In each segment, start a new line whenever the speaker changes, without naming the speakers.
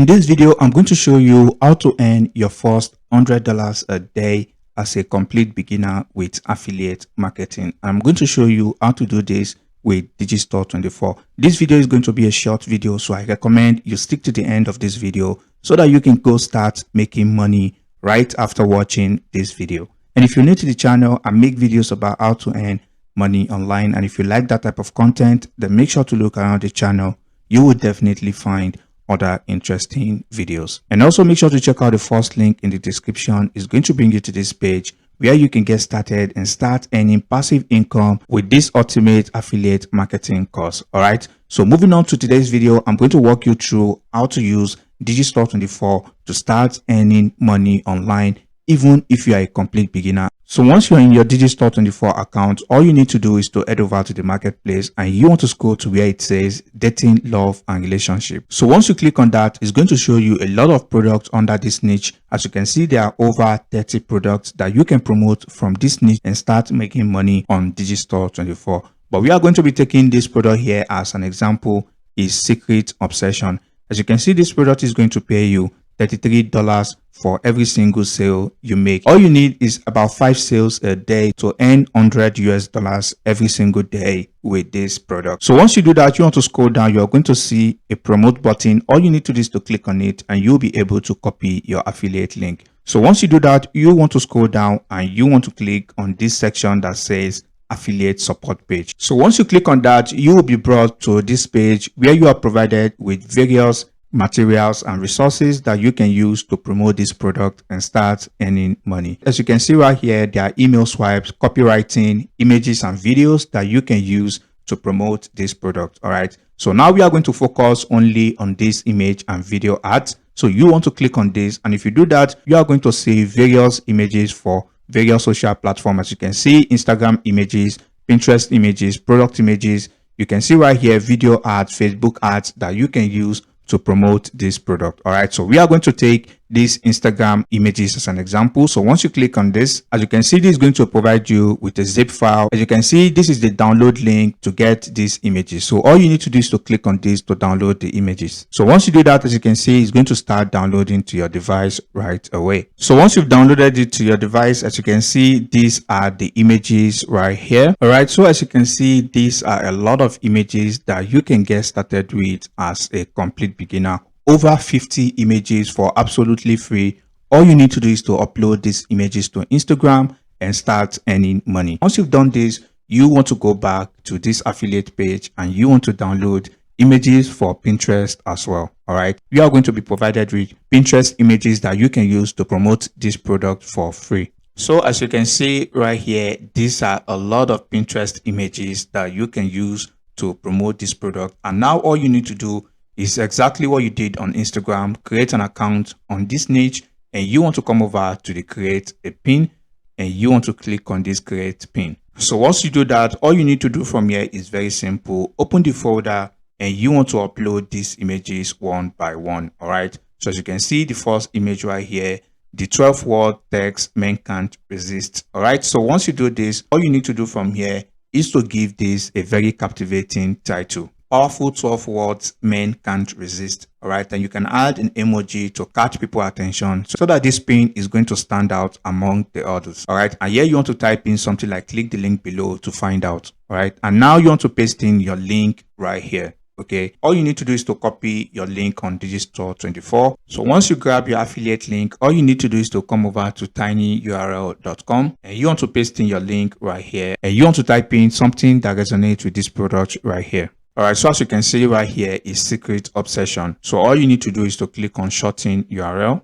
In this video, I'm going to show you how to earn your first $100 a day as a complete beginner with affiliate marketing. I'm going to show you how to do this with Digistore 24. This video is going to be a short video, so I recommend you stick to the end of this video so that you can go start making money right after watching this video. And if you're new to the channel, I make videos about how to earn money online. And if you like that type of content, then make sure to look around the channel. You will definitely find other interesting videos. And also make sure to check out the first link in the description. It's going to bring you to this page where you can get started and start earning passive income with this ultimate affiliate marketing course. All right. So moving on to today's video, I'm going to walk you through how to use Digistore 24 to start earning money online, even if you are a complete beginner. So once you're in your Digistore 24 account, all you need to do is to head over to the marketplace and you want to scroll to where it says dating, love and relationship. So once you click on that, it's going to show you a lot of products under this niche. As you can see, there are over 30 products that you can promote from this niche and start making money on Digistore 24. But we are going to be taking this product here as an example, is Secret Obsession. As you can see, this product is going to pay you $33 for every single sale you make. All you need is about 5 sales a day to earn $100 every single day with this product. So once you do that, you want to scroll down, you're going to see a promote button. All you need to do is to click on it and you'll be able to copy your affiliate link. So once you do that, you want to scroll down and you want to click on this section that says affiliate support page. So once you click on that, you will be brought to this page where you are provided with various materials and resources that you can use to promote this product and start earning money. As you can see right here, there are email swipes, copywriting, images and videos that you can use to promote this product. All right. So now we are going to focus only on this image and video ads. So you want to click on this. And if you do that, you are going to see various images for various social platforms. As you can see, Instagram images, Pinterest images, product images. You can see right here, video ads, Facebook ads that you can use to promote this product. All right, so we are going to take these Instagram images as an example. So once you click on this, as you can see, this is going to provide you with a zip file. As you can see, this is the download link to get these images. So all you need to do is to click on this to download the images. So once you do that, as you can see, it's going to start downloading to your device right away. So once you've downloaded it to your device, as you can see, these are the images right here. All right, so as you can see, these are a lot of images that you can get started with as a complete beginner. Over 50 images for absolutely free. All you need to do is to upload these images to Instagram and start earning money. Once you've done this, you want to go back to this affiliate page and you want to download images for Pinterest as well. All right, you are going to be provided with Pinterest images that you can use to promote this product for free. So as you can see right here, these are a lot of Pinterest images that you can use to promote this product. And now all you need to do is exactly what you did on Instagram. Create an account on this niche and you want to come over to the create a pin and you want to click on this create pin. So once you do that, all you need to do from here is very simple. Open the folder and you want to upload these images one by one. All right, so as you can see, the first image right here, the 12-word text, men can't resist. All right, so once you do this, all you need to do from here is to give this a very captivating title. Powerful 12 words men can't resist. All right, and you can add an emoji to catch people's attention so that this pin is going to stand out among the others. All right, and here you want to type in something like click the link below to find out. All right, and now you want to paste in your link right here. Okay, all you need to do is to copy your link on Digistore 24. So once you grab your affiliate link, all you need to do is to come over to tinyurl.com and you want to paste in your link right here and you want to type in something that resonates with this product right here. All right, so as you can see right here is Secret Obsession. So all you need to do is to click on shorten URL.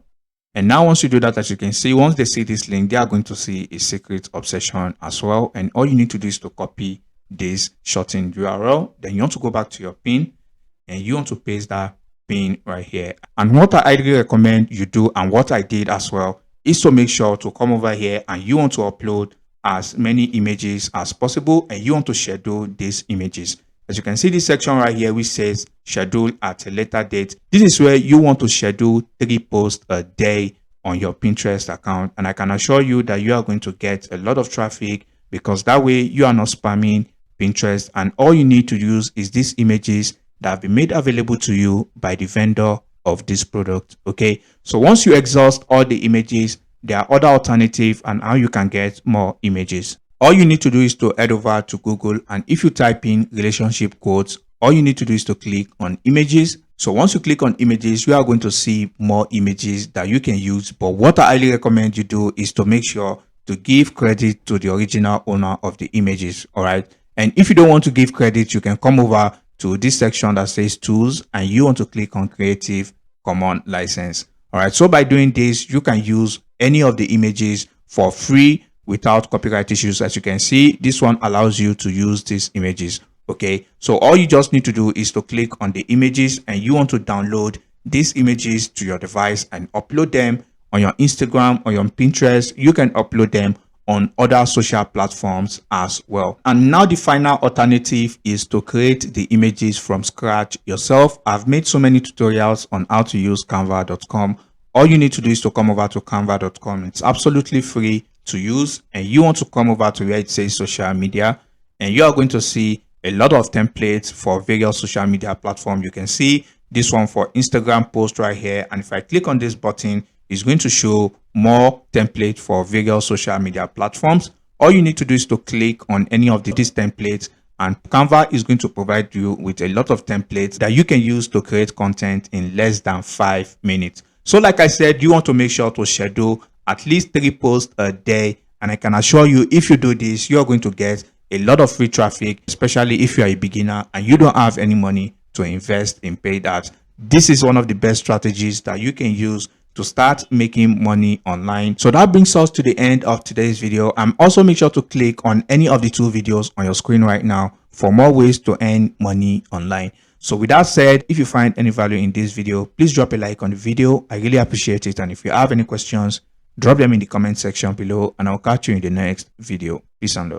And now once you do that, as you can see, once they see this link, they are going to see a Secret Obsession as well. And all you need to do is to copy this shortened URL. Then you want to go back to your pin and you want to paste that pin right here. And what I highly recommend you do and what I did as well is to make sure to come over here and you want to upload as many images as possible and you want to schedule these images. As you can see this section right here which says schedule at a later date. This is where you want to schedule 3 posts a day on your Pinterest account. And I can assure you that you are going to get a lot of traffic because that way you are not spamming Pinterest. And all you need to use is these images that have been made available to you by the vendor of this product. Okay, so once you exhaust all the images, there are other alternatives and how you can get more images. All you need to do is to head over to Google, and if you type in relationship quotes, all you need to do is to click on images. So once you click on images, you are going to see more images that you can use. But what I highly recommend you do is to make sure to give credit to the original owner of the images. All right. And if you don't want to give credit, you can come over to this section that says tools and you want to click on Creative Commons license. All right. So by doing this, you can use any of the images for free without copyright issues. As you can see, this one allows you to use these images. Okay, so all you just need to do is to click on the images and you want to download these images to your device and upload them on your Instagram or your Pinterest. You can upload them on other social platforms as well. And now the final alternative is to create the images from scratch yourself. I've made so many tutorials on how to use canva.com. All you need to do is to come over to canva.com. It's absolutely free to use, and you want to come over to where it says social media, and you are going to see a lot of templates for various social media platforms. You can see this one for Instagram post right here, and if I click on this button, it's going to show more templates for various social media platforms. All you need to do is to click on any of these templates, and Canva is going to provide you with a lot of templates that you can use to create content in less than 5 minutes. So like I said, you want to make sure to schedule at least 3 posts a day, and I can assure you, if you do this, you're going to get a lot of free traffic, especially if you're a beginner and you don't have any money to invest in paid ads. This is one of the best strategies that you can use to start making money online. So that brings us to the end of today's video. Also make sure to click on any of the 2 videos on your screen right now for more ways to earn money online. So with that said, if you find any value in this video, please drop a like on the video. I really appreciate it. And if you have any questions, drop them in the comment section below, and I'll catch you in the next video. Peace and love.